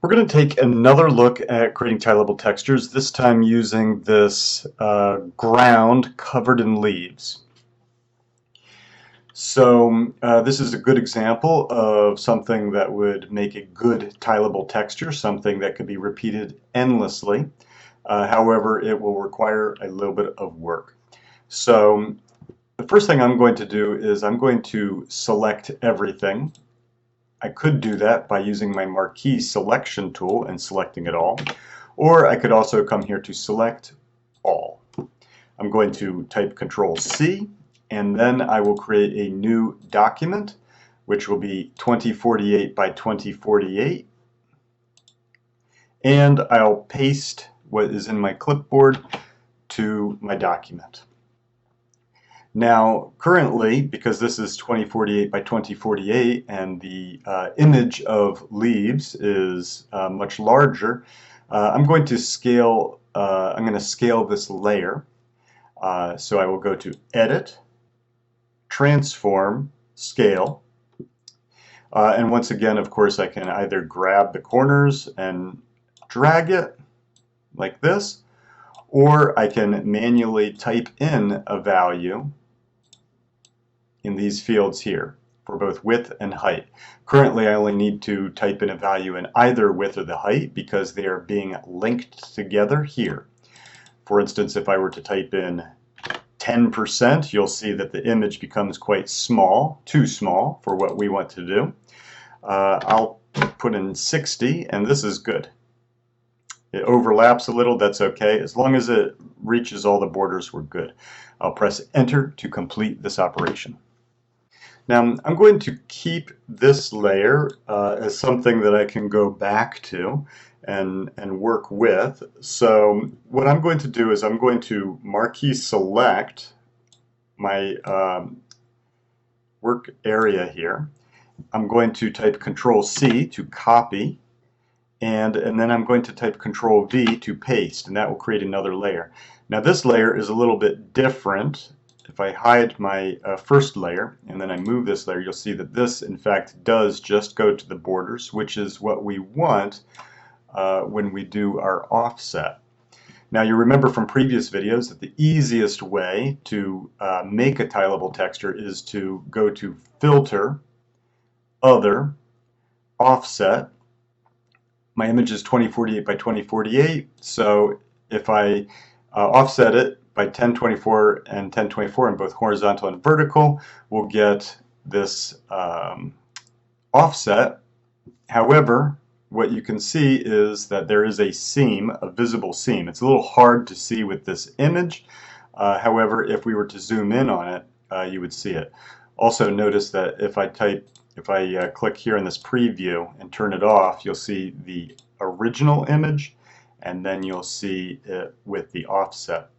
We're going to take another look at creating tilable textures, this time using this ground covered in leaves. So this is a good example of something that would make a good tilable texture, something that could be repeated endlessly. However, it will require a little bit of work. So the first thing I'm going to do is I'm going to select everything. I could do that by using my marquee selection tool and selecting it all, or I could also come here to select all. I'm going to type Control C, and then I will create a new document, which will be 2048 by 2048, and I'll paste what is in my clipboard to my document. Now, currently, because this is 2048 by 2048 and the image of leaves is much larger, I'm going to scale this layer. So I will go to Edit, Transform, Scale. And once again, of course, I can either grab the corners and drag it like this, or I can manually type in a value in these fields here for both width and height. Currently, I only need to type in a value in either width or the height because they are being linked together here. For instance, if I were to type in 10%, you'll see that the image becomes quite small, too small for what we want to do. I'll put in 60, and this is good. It overlaps a little, that's okay. As long as it reaches all the borders, we're good. I'll press Enter to complete this operation. Now, I'm going to keep this layer as something that I can go back to and work with. So what I'm going to do is I'm going to marquee select my work area here. I'm going to type Control C to copy, and then I'm going to type Control V to paste, and that will create another layer. Now this layer is a little bit different. If I hide my first layer and then I move this layer, you'll see that this in fact does just go to the borders, which is what we want when we do our offset. Now you remember from previous videos that the easiest way to make a tilable texture is to go to Filter, Other, Offset. My image is 2048 by 2048, so if I offset it by 1024 and 1024 in both horizontal and vertical, we'll get this offset. However, what you can see is that there is a seam, a visible seam. It's a little hard to see with this image. However, if we were to zoom in on it, you would see it. Also notice that if I click here in this preview and turn it off, you'll see the original image, and then you'll see it with the offset.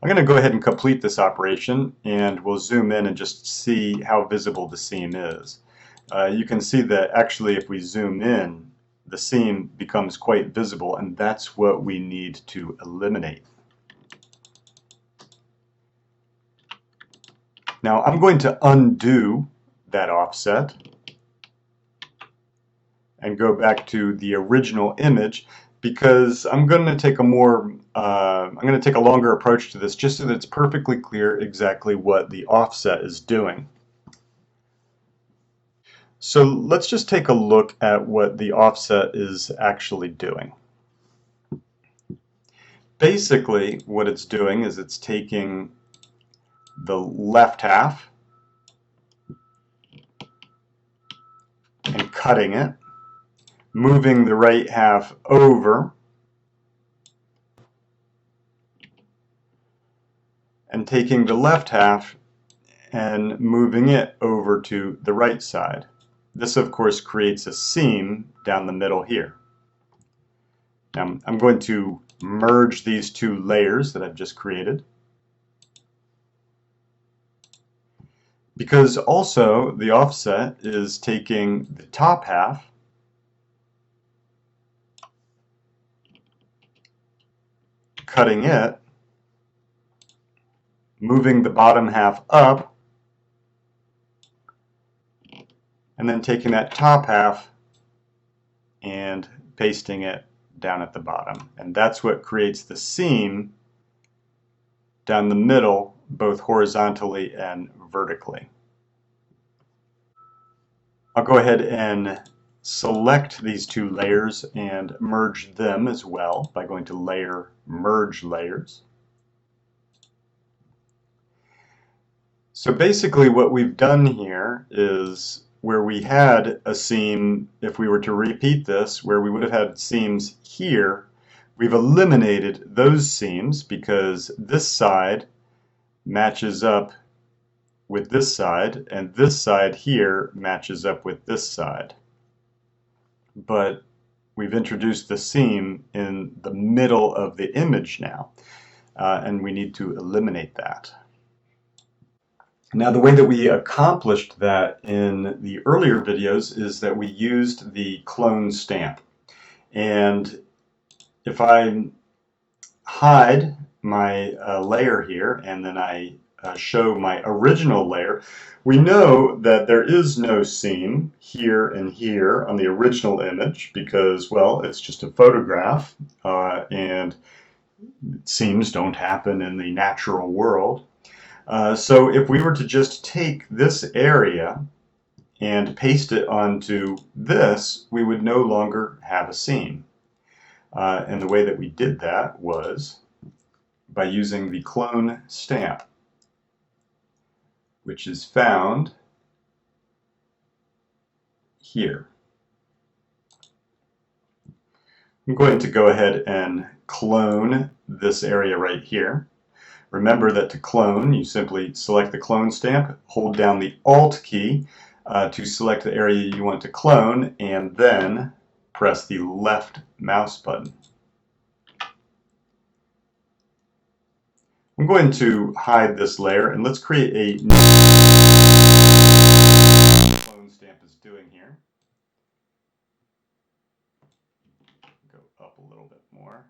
I'm going to go ahead and complete this operation, and we'll zoom in and just see how visible the seam is. You can see that actually if we zoom in, the seam becomes quite visible, and that's what we need to eliminate. Now I'm going to undo that offset and go back to the original image, because I'm going to take a longer approach to this just so that it's perfectly clear exactly what the offset is doing. So let's just take a look at what the offset is actually doing. Basically what it's doing is it's taking the left half and cutting it, moving the right half over, and taking the left half and moving it over to the right side. This of course creates a seam down the middle here. Now I'm going to merge these two layers that I've just created, because also the offset is taking the top half cutting it, moving the bottom half up, and then taking that top half and pasting it down at the bottom. And that's what creates the seam down the middle, both horizontally and vertically. I'll go ahead and select these two layers and merge them as well by going to Layer, Merge Layers. So basically what we've done here is where we had a seam, if we were to repeat this, where we would have had seams here, we've eliminated those seams because this side matches up with this side, and this side here matches up with this side. But we've introduced the seam in the middle of the image now, and we need to eliminate that. Now, the way that we accomplished that in the earlier videos is that we used the clone stamp. And if I hide my layer here and then I show my original layer, we know that there is no seam here and here on the original image because, well, it's just a photograph and seams don't happen in the natural world. So if we were to just take this area and paste it onto this, we would no longer have a seam. And the way that we did that was by using the clone stamp, which is found here. I'm going to go ahead and clone this area right here. Remember that to clone, you simply select the clone stamp, hold down the Alt key to select the area you want to clone, and then press the left mouse button. I'm going to hide this layer, and let's create a new clone stamp is doing here. Go up a little bit more.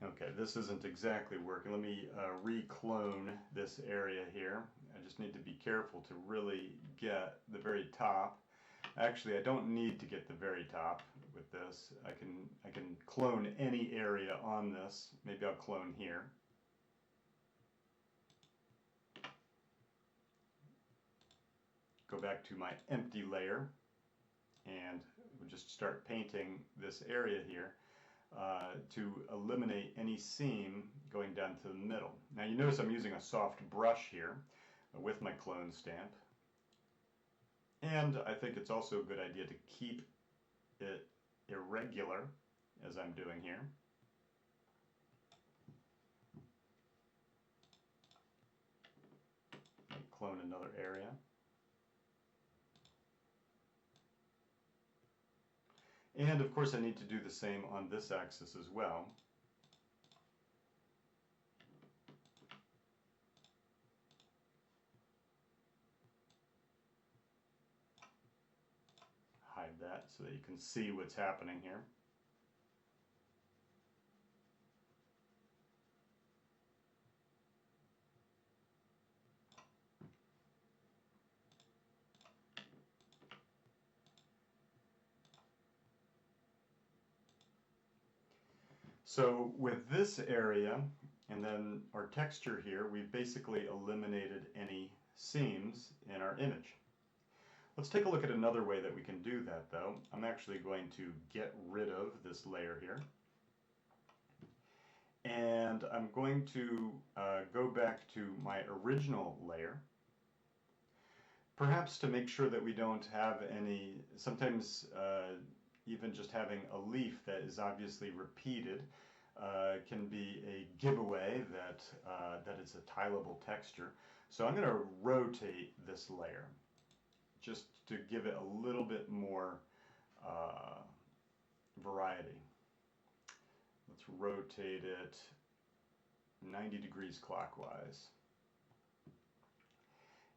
Okay, this isn't exactly working. Let me re-clone this area here. I just need to be careful to really get the very top. Actually, I don't need to get the very top with this. I can clone any area on this. Maybe I'll clone here. Go back to my empty layer and we'll just start painting this area here. To eliminate any seam going down to the middle. Now you notice I'm using a soft brush here with my clone stamp. And I think it's also a good idea to keep it irregular as I'm doing here. Clone another area. And of course I need to do the same on this axis as well. Hide that so that you can see what's happening here. So with this area and then our texture here, we've basically eliminated any seams in our image. Let's take a look at another way that we can do that though. I'm actually going to get rid of this layer here. And I'm going to go back to my original layer. Perhaps to make sure that we don't have any, sometimes even just having a leaf that is obviously repeated can be a giveaway that it's a tilable texture. So I'm going to rotate this layer just to give it a little bit more variety. Let's rotate it 90 degrees clockwise.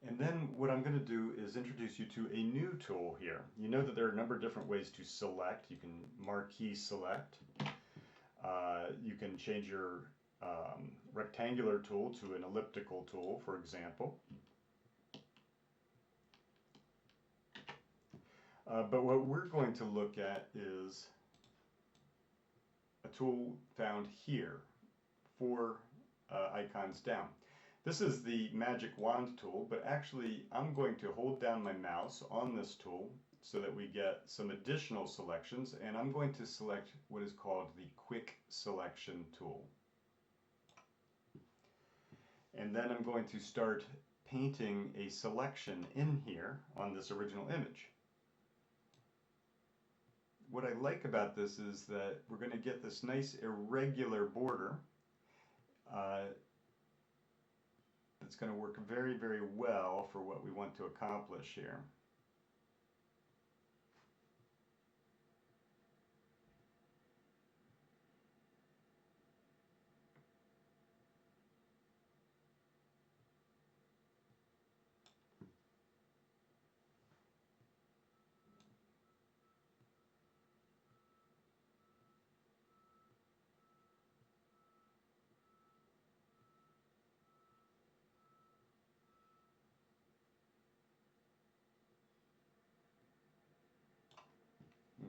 And then what I'm going to do is introduce you to a new tool here. You know that there are a number of different ways to select. You can marquee select. You can change your rectangular tool to an elliptical tool, for example. But what we're going to look at is a tool found here, 4 icons down. This is the magic wand tool, but actually I'm going to hold down my mouse on this tool so that we get some additional selections, and I'm going to select what is called the quick selection tool. And then I'm going to start painting a selection in here on this original image. What I like about this is that we're going to get this nice irregular border that's going to work very, very well for what we want to accomplish here.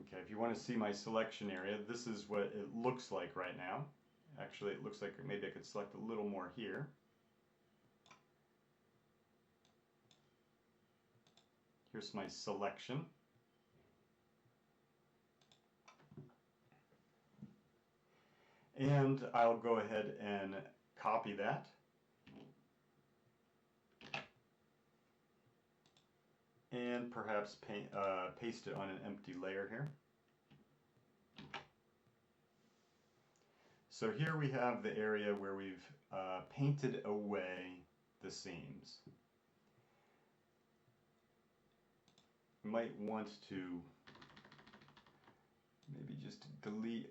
Okay, if you want to see my selection area, this is what it looks like right now. Actually, it looks like maybe I could select a little more here. Here's my selection. And I'll go ahead and copy that. And perhaps paste it on an empty layer here. So here we have the area where we've painted away the seams. You might want to maybe just delete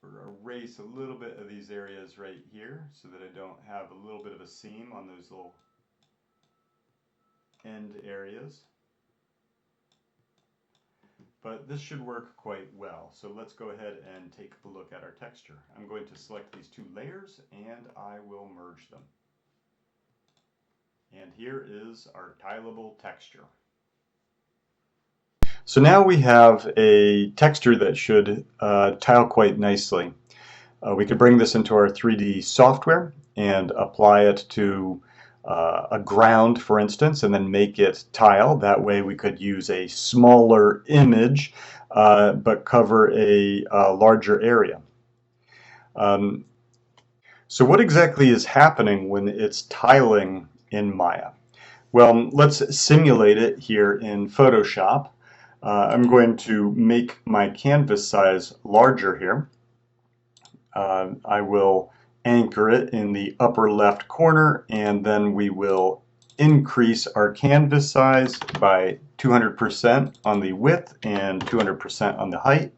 or erase a little bit of these areas right here so that I don't have a little bit of a seam on those little end areas. But this should work quite well. So let's go ahead and take a look at our texture. I'm going to select these 2 layers and I will merge them. And here is our tilable texture. So now we have a texture that should tile quite nicely. We could bring this into our 3D software and apply it to a ground, for instance, and then make it tile. That way we could use a smaller image but cover a larger area. So what exactly is happening when it's tiling in Maya? Well, let's simulate it here in Photoshop. I'm going to make my canvas size larger here. I will anchor it in the upper left corner, and then we will increase our canvas size by 200% on the width and 200% on the height,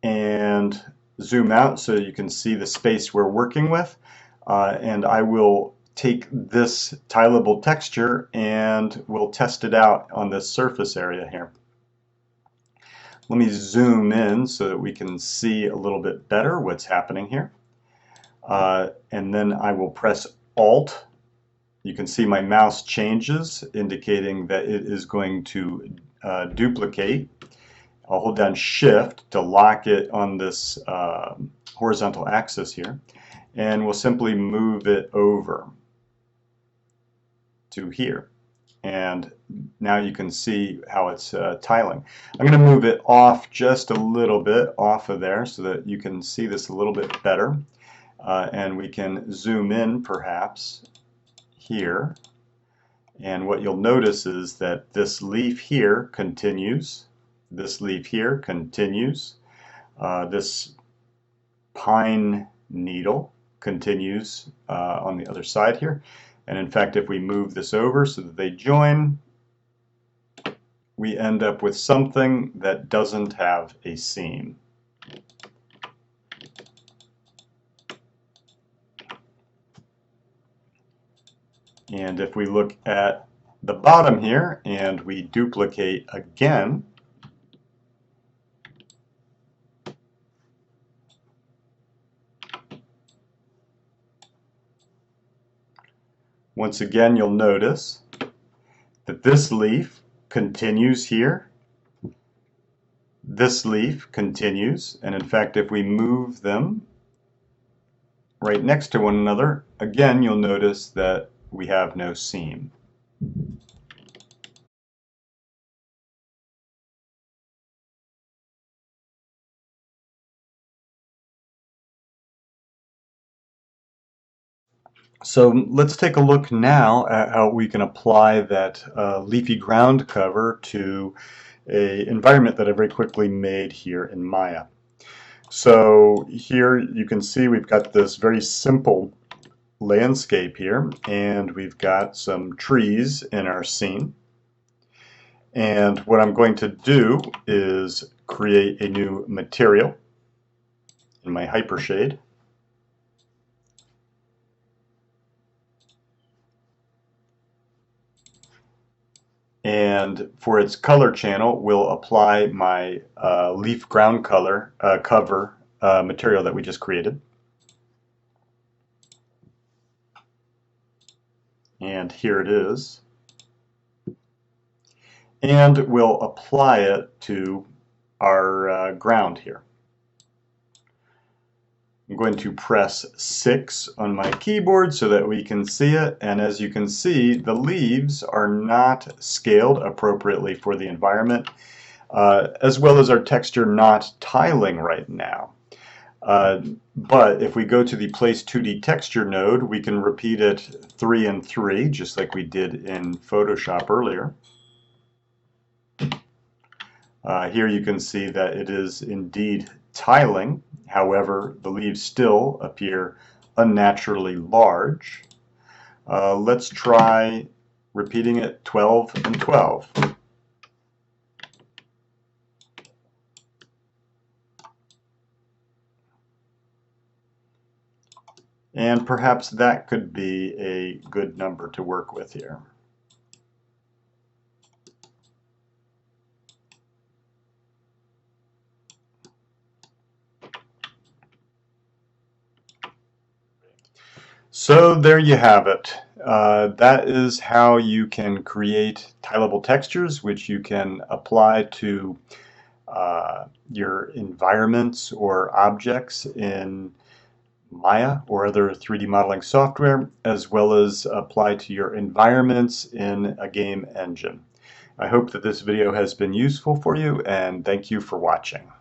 and zoom out so you can see the space we're working with. And I will take this tilable texture and we'll test it out on this surface area here. Let me zoom in so that we can see a little bit better what's happening here. And then I will press Alt. You can see my mouse changes, indicating that it is going to duplicate. I'll hold down Shift to lock it on this horizontal axis here, and we'll simply move it over to here. And now you can see how it's tiling. I'm going to move it off just a little bit off of there so that you can see this a little bit better. And we can zoom in perhaps here. And what you'll notice is that this leaf here continues. This leaf here continues. This pine needle continues on the other side here. And in fact, if we move this over so that they join, we end up with something that doesn't have a seam. And if we look at the bottom here and we duplicate again, once again, you'll notice that this leaf continues here. This leaf continues, and in fact, if we move them right next to one another, again, you'll notice that we have no seam. So let's take a look now at how we can apply that leafy ground cover to an environment that I very quickly made here in Maya. So here you can see we've got this very simple landscape here, and we've got some trees in our scene. And what I'm going to do is create a new material in my hypershade. And for its color channel, we'll apply my leaf ground color cover material that we just created. And here it is. And we'll apply it to our ground here. I'm going to press 6 on my keyboard so that we can see it, and as you can see, the leaves are not scaled appropriately for the environment, as well as our texture not tiling right now. But if we go to the Place 2D Texture node, we can repeat it 3 and 3, just like we did in Photoshop earlier. Here you can see that it is indeed tiling. However, the leaves still appear unnaturally large. Let's try repeating it 12 and 12. And perhaps that could be a good number to work with here. So there you have it. That is how you can create tileable textures, which you can apply to your environments or objects in Maya or other 3D modeling software, as well as apply to your environments in a game engine. I hope that this video has been useful for you, and thank you for watching.